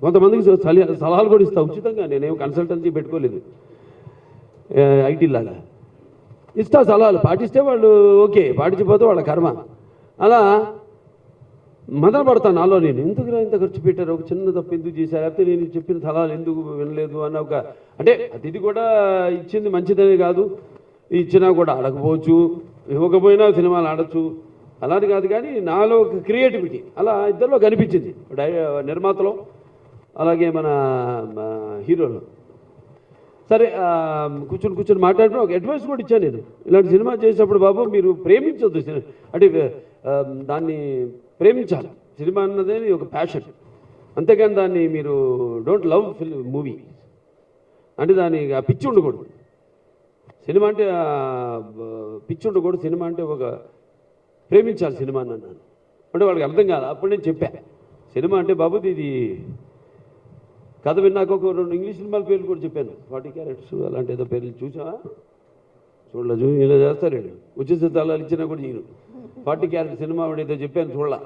కొంతమందికి సలహాలు కూడా ఇస్తా ఉచితంగా, నేనేం కన్సల్టెన్సీ పెట్టుకోలేదు ఐటీ లాగా. ఇస్తా సలహాలు, పాటిస్తే వాళ్ళు ఓకే, పాటించిపోతే వాళ్ళ కర్మ. అలా మదన పడతాను నాలో నేను, ఎందుకురా ఇంత ఖర్చు పెట్టారు, ఒక చిన్న తప్పు ఎందుకు చేశారు, లేకపోతే నేను చెప్పిన సలహాలు ఎందుకు వినలేదు అన్న ఒక, అంటే అతిథి కూడా ఇచ్చింది మంచిదనే కాదు, ఇచ్చినా కూడా ఆడకపోవచ్చు, ఇవ్వకపోయినా సినిమాలు ఆడచ్చు, అలాని కాదు. కానీ నాలో ఒక క్రియేటివిటీ అలా ఇద్దరిలో కనిపించింది, నిర్మాతలో అలాగే మన హీరోలో. సరే కూర్చొని మాట్లాడిన ఒక అడ్వైస్ కూడా ఇచ్చాను నేను, ఇలాంటి సినిమా చేసేటప్పుడు బాబు మీరు ప్రేమించొద్దు, అంటే దాన్ని ప్రేమించాలి, సినిమా అన్నదే ఒక ప్యాషన్, అంతేగాని దాన్ని మీరు డోంట్ లవ్ మూవీ అంటే దాని ఆ పిచ్చి ఉండకూడదు, సినిమా అంటే పిచ్చి ఉండకూడదు, సినిమా అంటే ఒక ప్రేమించాలి సినిమా అన్నాను. అంటే వాళ్ళకి అర్థం కాదు, అప్పుడు నేను చెప్పా సినిమా అంటే బాబు ఇది కథ విన్నాక ఒక 2 ఇంగ్లీష్ సినిమాల పేర్లు కూడా చెప్పాను, 40 క్యారెట్స్ అలాంటి ఏదో పేర్లు చూసావా, చూడలేదు, ఇలా చేస్తారు వచ్చేసే తలాలు ఇచ్చినా కూడా చేయను. 40 క్యారెట్ సినిమా ఏదో చెప్పాను చూడలా.